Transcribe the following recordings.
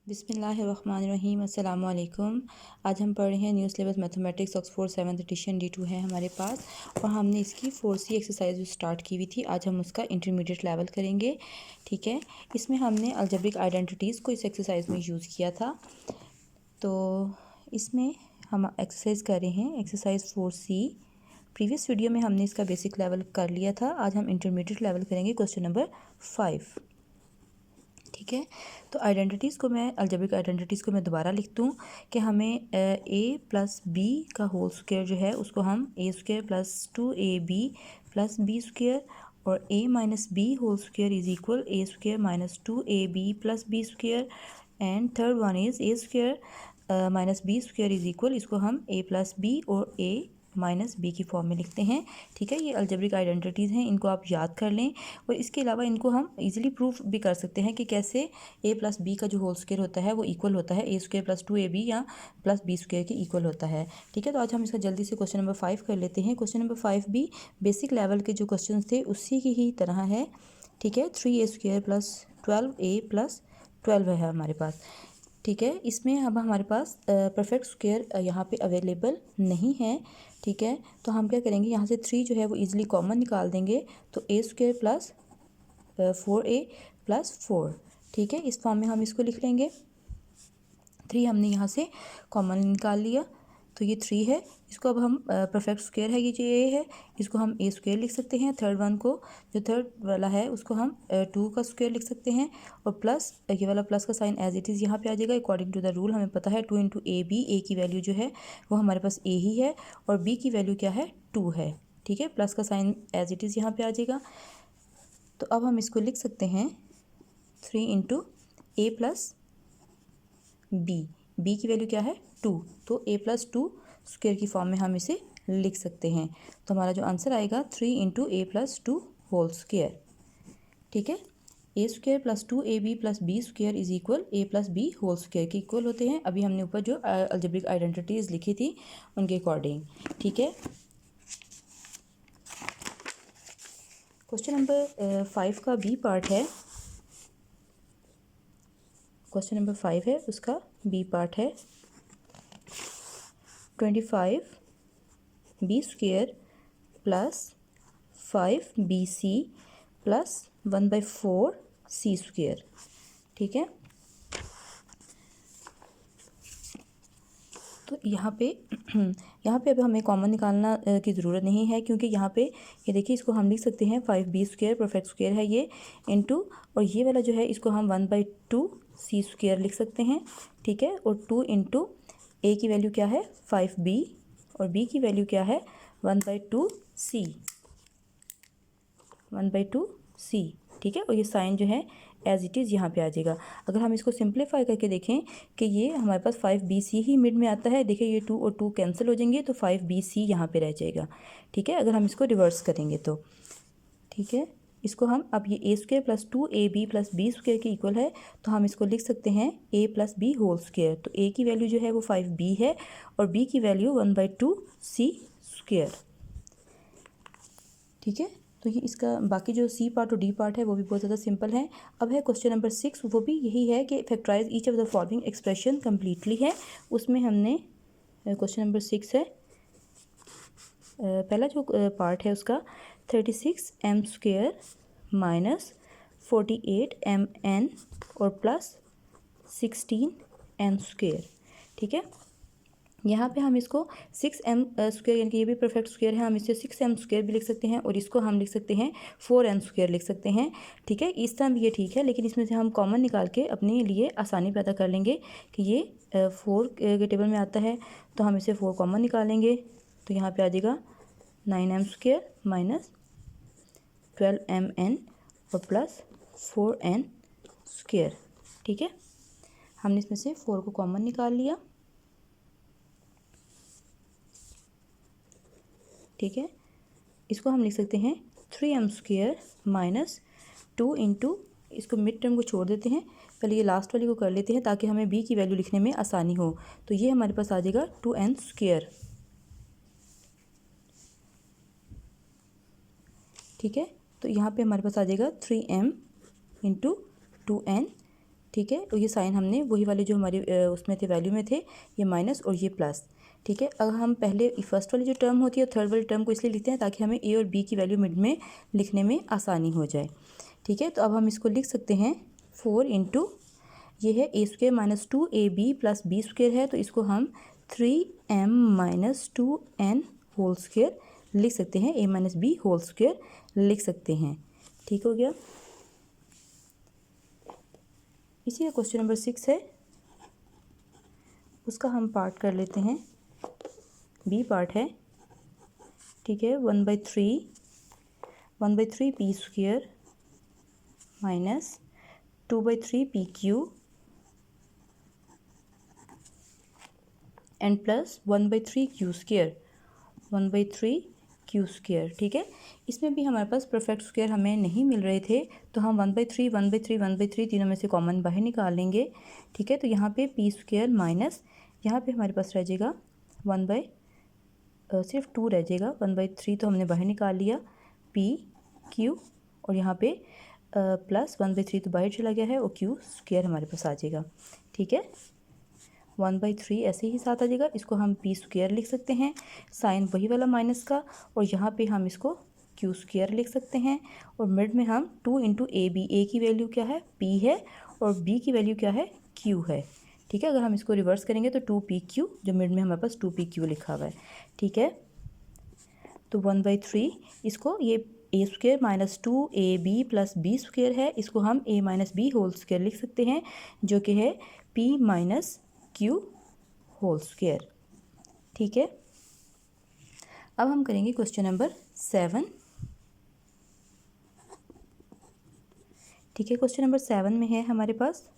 बिस्मिल्लाहिर्रहमानिर्रहीम अस्सलाम वालेकुम। आज हम पढ़ रहे हैं new syllabus mathematics Oxford 7th edition D2 है हमारे पास, और हमने इसकी 4C एक्सरसाइज स्टार्ट की हुई थी। आज हम उसका इंटरमीडिएट लेवल करेंगे। ठीक है, इसमें हमने अलजेब्रिक आइडेंटिटीज़ को इस एक्सरसाइज में यूज़ किया था। तो इसमें हम एक्सरसाइज कर रहे हैं एक्सरसाइज 4C। प्रीवियस वीडियो में हमने इसका बेसिक लेवल कर लिया था। आज हम इंटरमीडिएट लेवल करेंगे, क्वेश्चन नंबर 5। ठीक है, तो आइडेंटिटीज़ को मैं अलजेब्रिक आइडेंटिटीज़ को मैं दोबारा लिख दूँ कि हमें a प्लस बी का होल स्क्वायर जो है उसको हम a square plus 2ab plus B square और a minus B whole square is equal a square minus 2ab plus B square and third one is a square minus B square is equal, इसको हम a plus B और a minus B की form में लिखते हैं। ठीक है, ये अलजेब्रिक आइडेंटिटीज़ हैं, इनको आप याद कर लें। और इसके अलावा इनको हम इजीली प्रूफ भी कर सकते हैं कि कैसे a प्लस बी का जो होल स्क्वायर होता है वो इक्वल होता है a स्क्वायर प्लस 2ab या प्लस बी स्क्वायर के इक्वल होता है। ठीक है, तो आज हम इसका जल्दी से क्वेश्चन नंबर 5 कर लेते हैं। क्वेश्चन नंबर 5 भी बेसिक लेवल के जो क्वेश्चन थे उसी की ही तरह है। ठीक है, 3a square plus 12a plus 12 है हमारे पास। ठीक है, इसमें अब हमारे पास परफेक्ट स्क्वायर यहाँ पे अवेलेबल नहीं है। ठीक है, तो हम क्या करेंगे, यहाँ से 3 जो है वो इजीली कॉमन निकाल देंगे, तो a square plus 4a plus 4। ठीक है, इस फॉर्म में हम इसको लिख लेंगे। 3 हमने यहाँ से कॉमन निकाल लिया, तो ये 3 है। इसको अब हम परफेक्ट स्क्वायर है, ये जो a है इसको हम a स्क्वायर लिख सकते हैं। थर्ड वन को, जो थर्ड वाला है उसको हम 2 का स्क्वायर लिख सकते हैं, और प्लस ये वाला प्लस का साइन एज इट इज़ यहाँ पे आ जाएगा। अकॉर्डिंग टू द रूल हमें पता है 2 इंटू ए बी, ए की वैल्यू जो है वो हमारे पास a ही है और b की वैल्यू क्या है 2 है। ठीक है, प्लस का साइन एज इट इज़ यहाँ पे आ जाएगा। तो अब हम इसको लिख सकते हैं 3 इंटू ए प्लस बी की वैल्यू क्या है 2, तो a प्लस 2 स्क्वायर की फॉर्म में हम इसे लिख सकते हैं। तो हमारा जो आंसर आएगा 3 into A plus 2 whole square. ठीक है, a square plus 2ab plus B square is equal a plus B whole square के इक्वल होते हैं। अभी हमने ऊपर जो अलजेब्रिक आइडेंटिटीज़ लिखी थी उनके अकॉर्डिंग। ठीक है, क्वेश्चन नंबर 5 का बी पार्ट है। क्वेश्चन नंबर 5 है, उसका बी पार्ट है 25 B square plus 5bc plus 1/4 C square. ठीक है, तो यहाँ पे अब हमें कॉमन निकालना की ज़रूरत नहीं है, क्योंकि यहाँ पे ये देखिए इसको हम लिख सकते हैं 5b स्क्वायर परफेक्ट स्क्वायर है ये, इंटू और ये वाला जो है इसको हम 1/2 सी स्क्वायर लिख सकते हैं। ठीक है, और 2 इंटू ए की वैल्यू क्या है 5b और b की वैल्यू क्या है 1/2 सी, 1/2 सी। ठीक है, और ये साइन जो है एज इट इज़ यहाँ पे आ जाएगा। अगर हम इसको सिंप्लीफाई करके देखें कि ये हमारे पास 5bc ही मिड में आता है, देखिए ये 2 और 2 कैंसिल हो जाएंगे तो 5bc यहाँ पे रह जाएगा। ठीक है, अगर हम इसको रिवर्स करेंगे तो ठीक है, इसको हम अब ये a square plus 2ab plus B square के इक्वल है, तो हम इसको लिख सकते हैं a plus B whole square. तो a की वैल्यू जो है वो 5b है और b की वैल्यू 1/2 सी स्क्वायर। ठीक है, तो ये इसका बाकी जो सी पार्ट और डी पार्ट है वो भी बहुत ज़्यादा सिंपल है। अब है क्वेश्चन नंबर 6, वो भी यही है कि factorise each of the following expression completely है। उसमें हमने क्वेश्चन नंबर 6 है, पहला जो पार्ट है उसका 36m स्क्वायर माइनस 48mn और प्लस 16n स्क्वायर। ठीक है, यहाँ पे हम इसको 6m स्क्वायर, यानी कि ये भी परफेक्ट स्क्वायर है, हम इसे 6m स्क्वायर भी लिख सकते हैं और इसको हम लिख सकते हैं 4n स्क्वायर लिख सकते हैं। ठीक है, इस तरह भी ये ठीक है, लेकिन इसमें से हम कॉमन निकाल के अपने लिए आसानी पैदा कर लेंगे कि ये 4 के टेबल में आता है, तो हम इसे 4 कॉमन निकालेंगे, तो यहाँ पे आ जाएगा 9m स्क्वायर माइनस 12mn और प्लस 4n स्क्वायर। ठीक है, हमने इसमें से 4 को कॉमन निकाल लिया। ठीक है, इसको हम लिख सकते हैं 3m स्क्वायर माइनस 2 इंटू, इसको मिड टर्म को छोड़ देते हैं, पहले ये लास्ट वाली को कर लेते हैं ताकि हमें b की वैल्यू लिखने में आसानी हो। तो ये हमारे पास आ जाएगा 2n स्क्वायर। ठीक है, तो यहाँ पे हमारे पास आ जाएगा 3m इंटू 2n। ठीक है। और ये साइन हमने वही वाले जो हमारे उसमें थे, वैल्यू में थे, ये माइनस और ये प्लस, ठीक है। अगर हम पहले फर्स्ट वाली जो टर्म होती है थर्ड वाली टर्म को इसलिए लिखते हैं ताकि हमें ए और बी की वैल्यू मिड में लिखने में आसानी हो जाए, ठीक है। तो अब हम इसको लिख सकते हैं 4 इंटू, ये है a square minus 2ab plus b square है, तो इसको हम 3m minus 2n whole square लिख सकते हैं, a minus B whole square लिख सकते हैं, ठीक हो गया। इसी का क्वेश्चन नंबर 6 है, उसका हम पार्ट कर लेते हैं, बी पार्ट है, ठीक है। 1/3 P square minus 2/3 P Q and plus 1/3 Q square, 1/3 Q square, ठीक है। इसमें भी हमारे पास परफेक्ट स्क्वायर हमें नहीं मिल रहे थे, तो हम 1/3 1/3 1/3 तीनों में से कॉमन बाहर निकाल लेंगे, ठीक है। तो यहाँ पे पी स्क्वायर माइनस, यहाँ पे हमारे पास रह जाएगा सिर्फ 2 रह जाएगा, 1/3 तो हमने बाहर निकाल लिया, पी क्यू, और यहाँ पे प्लस 1/3 तो बाहर चला गया है, और क्यू स्क्वायर हमारे पास आ जाएगा, ठीक है। 1/3 ऐसे ही साथ आ जाएगा, इसको हम पी स्क्वायर लिख सकते हैं, साइन वही वाला माइनस का, और यहाँ पे हम इसको क्यू स्क्वायर लिख सकते हैं, और मिड में हम 2 इंटू ए बी, ए की वैल्यू क्या है, पी है, और बी की वैल्यू क्या है, क्यू है, ठीक है। अगर हम इसको रिवर्स करेंगे तो 2pq, जो मिड में हमारे पास 2pq लिखा हुआ है, ठीक है। तो 1/3 इसको, ये a square minus 2ab plus b square है, इसको हम a minus B whole square लिख सकते हैं, जो कि है p minus q whole square, ठीक है। अब हम करेंगे क्वेश्चन नंबर 7, ठीक है। क्वेश्चन नंबर 7 में है हमारे पास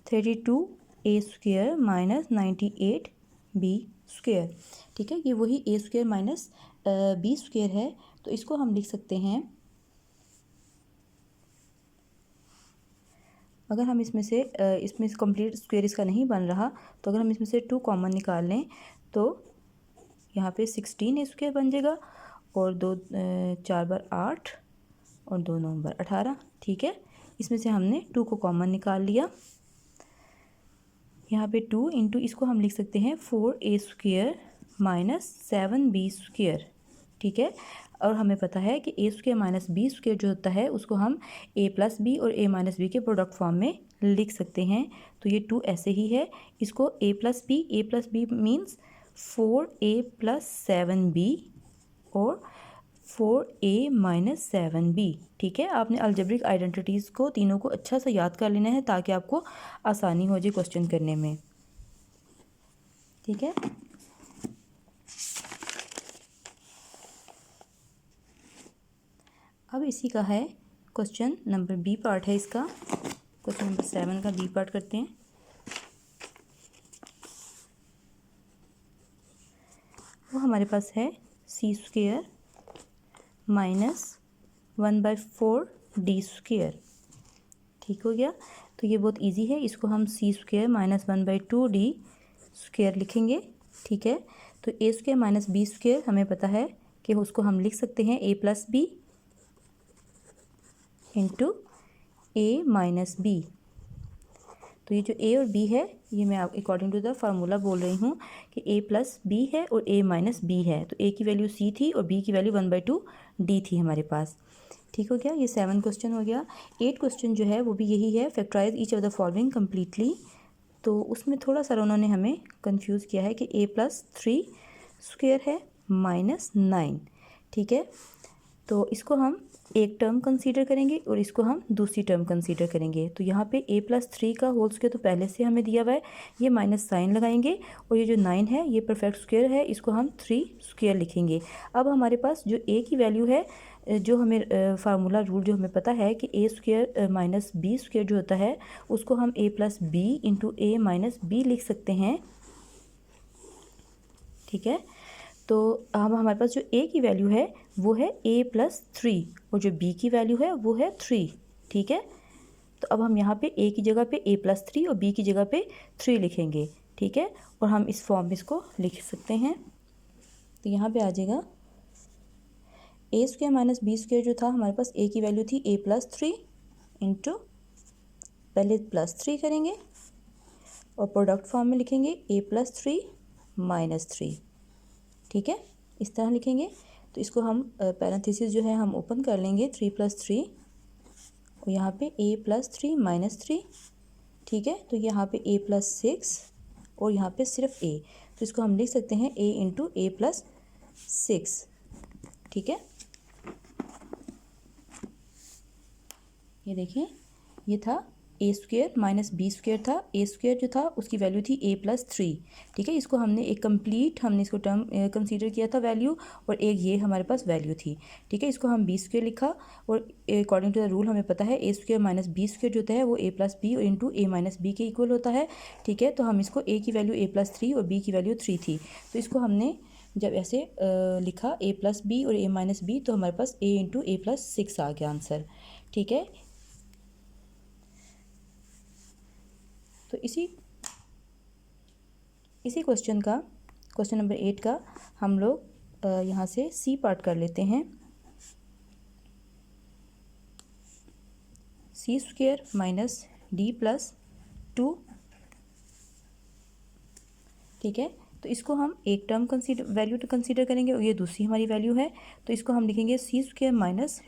32a square minus 98b square, ठीक है। ये वही a square minus b square है, तो इसको हम लिख सकते हैं, अगर हम इसमें कंप्लीट स्क्वेयर इसका नहीं बन रहा, तो अगर हम इसमें से 2 कॉमन निकाल लें तो यहाँ पे 16 स्क्वेयर बन जाएगा, और 2 4 बार 8 और 2 9 बार 18, ठीक है। इसमें से हमने 2 को कॉमन निकाल लिया, यहाँ पे 2 इंटू, इसको हम लिख सकते हैं 4a square minus 7b square, ठीक है। और हमें पता है कि a square minus b square जो होता है उसको हम a प्लस बी और a माइनस बी के प्रोडक्ट फॉर्म में लिख सकते हैं, तो ये 2 ऐसे ही है, इसको a plus B means 4a plus 7b और 4a माइनस 7b, ठीक है। आपने अलजेब्रिक आइडेंटिटीज़ को तीनों को अच्छा से याद कर लेना है ताकि आपको आसानी हो जाए क्वेश्चन करने में, ठीक है। अब इसी का है क्वेश्चन नंबर बी पार्ट है, इसका क्वेश्चन नंबर 7 का बी पार्ट करते हैं। वो हमारे पास है C square minus 1/4 D square, ठीक हो गया। तो ये बहुत इजी है, इसको हम C square minus 1/2 D square लिखेंगे, ठीक है। तो ए स्क्वेयर माइनस बी स्क्वेयर हमें पता है कि उसको हम लिख सकते हैं a plus B into A minus B. तो ये जो a और b है, ये मैं अकॉर्डिंग टू द फार्मूला बोल रही हूँ कि a प्लस बी है और a माइनस बी है, तो a की वैल्यू c थी और b की वैल्यू 1/2 d थी हमारे पास, ठीक हो गया। ये 7 क्वेश्चन हो गया। 8 क्वेश्चन जो है वो भी यही है, factorise each of the following completely, तो उसमें थोड़ा सा उन्होंने हमें कंफ्यूज किया है कि a+3 स्क्वेयर है माइनस 9, ठीक है। तो इसको हम एक टर्म कंसीडर करेंगे और इसको हम दूसरी टर्म कंसीडर करेंगे, तो यहाँ पे a+3 का होल स्क्वायर तो पहले से हमें दिया हुआ है, ये माइनस साइन लगाएंगे, और ये जो 9 है ये परफेक्ट स्क्वायर है, इसको हम 3 स्क्वायर लिखेंगे। अब हमारे पास जो a की वैल्यू है, जो हमें फार्मूला रूल जो हमें पता है कि a square minus B square जो होता है उसको हम a plus B into A minus B लिख सकते हैं, ठीक है। तो अब हमारे पास जो a की वैल्यू है वो है a+3 और जो b की वैल्यू है वो है 3, ठीक है। तो अब हम यहाँ पे a की जगह पे a+3 और b की जगह पे 3 लिखेंगे, ठीक है, और हम इस फॉर्म में इसको लिख सकते हैं। तो यहाँ पे आ जाएगा a square minus B square जो था हमारे पास a की वैल्यू थी a+3 इंटू पहले +3 करेंगे और प्रोडक्ट फॉर्म में लिखेंगे a+3 -3, ठीक है, इस तरह लिखेंगे। तो इसको हम पैरेंथेसिस जो है हम ओपन कर लेंगे 3 + 3 और यहाँ पे a+3 -3, ठीक है। तो यहाँ पे a+6 और यहाँ पे सिर्फ a, तो इसको हम लिख सकते हैं a × a+6, ठीक है। ये देखिए, ये था a² - b² था। a² जो था उसकी वैल्यू थी a+3, ठीक है। इसको हमने एक कंप्लीट हमने इसको टर्म कंसीडर किया था वैल्यू, और एक ये हमारे पास वैल्यू थी, ठीक है। इसको हम b² लिखा, और अकॉर्डिंग टू द रूल हमें पता है a² - b² जो होता है वो a+b इंटू a - b के इक्वल होता है, ठीक है। तो हम इसको a की वैल्यू a+3 और b की वैल्यू 3 थी, तो इसको हमने जब ऐसे लिखा a+b और a - b, तो हमारे पास a × a+6 आ गया आंसर, ठीक है। तो इसी क्वेश्चन का, क्वेश्चन नंबर 8 का हम लोग यहाँ से सी पार्ट कर लेते हैं। c² - d+2, ठीक है। तो इसको हम एक टर्म वैल्यू कंसीडर करेंगे और ये दूसरी हमारी वैल्यू है, तो इसको हम लिखेंगे c² -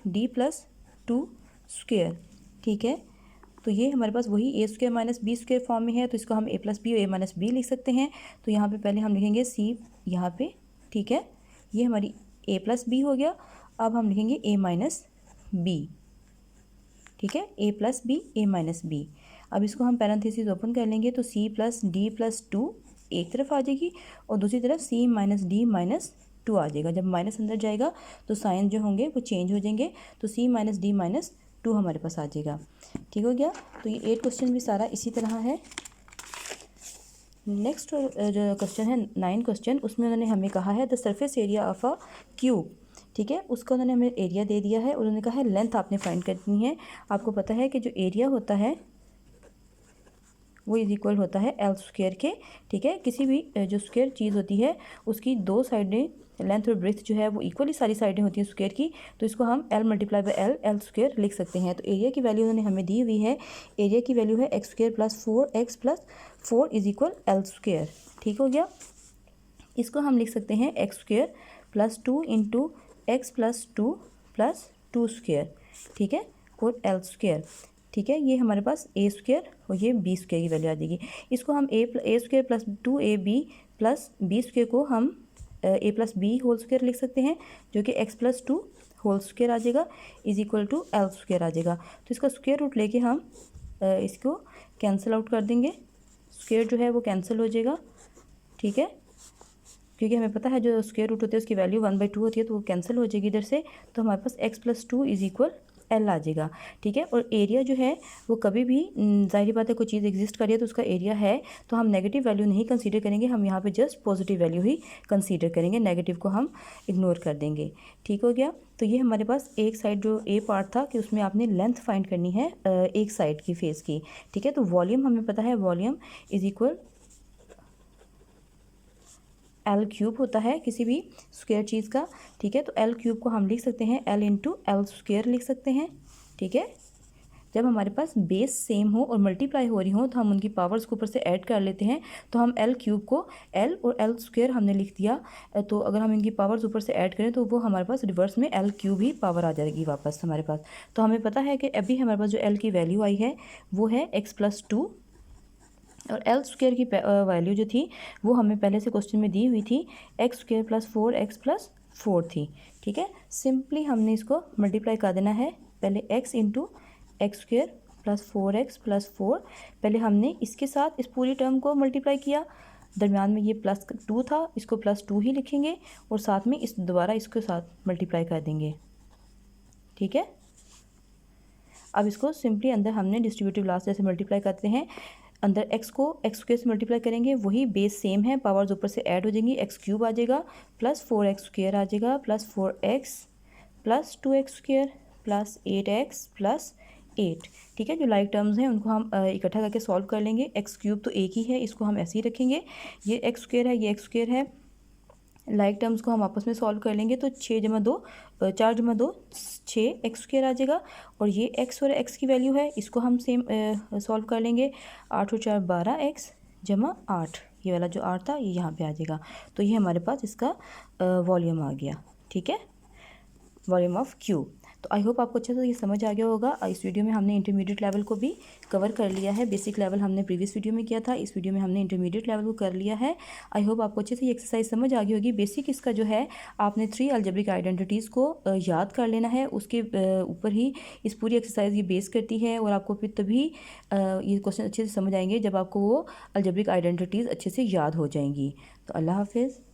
d+2², ठीक है। तो ये हमारे पास वही a² - b² फॉर्म में है, तो इसको हम a+b और a - b लिख सकते हैं। तो यहाँ पे पहले हम लिखेंगे c यहाँ पे, ठीक है, ये हमारी a+b हो गया। अब हम लिखेंगे a - b, ठीक है, a+b a - b। अब इसको हम पैरेंथेसिस ओपन कर लेंगे, तो c + d+2 एक तरफ आ जाएगी और दूसरी तरफ c - d - 2 आ जाएगा। जब माइनस अंदर जाएगा तो साइन जो होंगे वो चेंज हो जाएंगे, तो c - d - 2 हमारे पास आ जाएगा, ठीक हो गया। तो ये 8 क्वेश्चन भी सारा इसी तरह है। नेक्स्ट जो क्वेश्चन है 9 क्वेश्चन, उसमें उन्होंने हमें कहा है the surface area of a cube, ठीक है। उसका उन्होंने हमें एरिया दे दिया है और उन्होंने कहा है लेंथ आपने फाइंड करनी है। आपको पता है कि जो एरिया होता है वो इज इक्वल होता है l² के, ठीक है। किसी भी जो स्क्वायर चीज़ होती है उसकी दो साइडें लेंथ और ब्रेथ जो है वो इक्वली सारी साइडें होती हैं स्क्वायर की, तो इसको हम l × l² लिख सकते हैं। तो एरिया की वैल्यू उन्होंने हमें दी हुई है, एरिया की वैल्यू है x² + 4x + 4 = l², ठीक हो गया। इसको हम लिख सकते हैं x² + 2 × x + 2 + 2², ठीक है, और l², ठीक है। ये हमारे पास a² और ये b² की वैल्यू आ जाएगी। इसको हम a² + 2ab + b² को हम a + b² लिख सकते हैं, जो कि x + 2² आ जाएगा = l² आ जाएगा। तो इसका स्क्वायर रूट लेके हम इसको कैंसिल आउट कर देंगे, स्क्वायर जो है वो कैंसिल हो जाएगा, ठीक है, क्योंकि हमें पता है जो स्क्वायर रूट होते हैं उसकी वैल्यू 1/2 होती है, तो वो कैंसिल हो जाएगी इधर से। तो हमारे पास x + 2 = l आ जाएगा, ठीक है। और एरिया जो है वो कभी भी ज़ाहिर बात है कोई चीज़ एग्जिस्ट कर रही है तो उसका एरिया है, तो हम नेगेटिव वैल्यू नहीं कंसीडर करेंगे, हम यहाँ पे जस्ट पॉजिटिव वैल्यू ही कंसीडर करेंगे, नेगेटिव को हम इग्नोर कर देंगे, ठीक हो गया। तो ये हमारे पास एक साइड जो ए पार्ट था कि उसमें आपने लेंथ फाइंड करनी है एक साइड की फेस की, ठीक है। तो वॉल्यूम हमें पता है, वॉल्यूम = l³ होता है किसी भी स्क्वायर चीज़ का, ठीक है। तो l³ को हम लिख सकते हैं l × l² लिख सकते हैं, ठीक है। जब हमारे पास बेस सेम हो और मल्टीप्लाई हो रही हो तो हम उनकी पावर्स को ऊपर से ऐड कर लेते हैं, तो हम l³ को l और l² हमने लिख दिया, तो अगर हम इनकी पावर्स ऊपर से ऐड करें तो वो हमारे पास रिवर्स में l³ ही पावर आ जाएगी वापस हमारे पास। तो हमें पता है कि अभी हमारे पास जो l की वैल्यू आई है वो है x + 2, और l² की वैल्यू जो थी वो हमें पहले से क्वेश्चन में दी हुई थी, x² + 4x + 4 थी, ठीक है। सिंपली हमने इसको मल्टीप्लाई कर देना है, पहले x × x² + 4x + 4, पहले हमने इसके साथ इस पूरी टर्म को मल्टीप्लाई किया, दरम्यान में ये +2 था, इसको +2 ही लिखेंगे और साथ में इस दोबारा इसके साथ मल्टीप्लाई कर देंगे, ठीक है। अब इसको सिंपली अंदर हमने डिस्ट्रीब्यूटिव लास्ट जैसे मल्टीप्लाई करते हैं, अंदर x को x² से मल्टीप्लाई करेंगे, वही बेस सेम है, पावर्स ऊपर से ऐड हो जाएंगी, x³ आ जाएगा +4x² आ जाएगा +4x + 2x² + 8x + 8, ठीक है। जो लाइक टर्म्स हैं उनको हम इकट्ठा करके सॉल्व कर लेंगे। x³ तो एक ही है, इसको हम ऐसे ही रखेंगे, ये x² है, ये x² है, लाइक टर्म्स को हम आपस में सॉल्व कर लेंगे तो 6 जमा 2 4 जमा 2 6 एक्स स्क्वायर आ जाएगा। और ये एक्स और एक्स की वैल्यू है, इसको हम सेम सॉल्व कर लेंगे। 8 और 4 12 एक्स जमा 8, ये वाला जो 8 था ये यहाँ पे आ जाएगा। तो ये हमारे पास इसका वॉल्यूम आ गया। ठीक है, वॉल्यूम ऑफ क्यूब। तो आई होप आपको अच्छे से ये समझ आ गया होगा। इस वीडियो में हमने इंटरमीडिएट लेवल को भी कवर कर लिया है। बेसिक लेवल हमने प्रीवियस वीडियो में किया था, इस वीडियो में हमने इंटरमीडिएट लेवल को कर लिया है। आई होप आपको अच्छे से ये एक्सरसाइज समझ आ गई होगी। बेसिक इसका जो है, आपने 3 अलजेब्रिक आइडेंटिटीज़ को याद कर लेना है, उसके ऊपर ही इस पूरी एक्सरसाइज ये बेस करती है। और आपको फिर तभी ये क्वेश्चन अच्छे से समझ आएंगे जब आपको वो अलजेब्रिक आइडेंटिटीज़ अच्छे से याद हो जाएंगी। तो अल्लाह हाफिज़।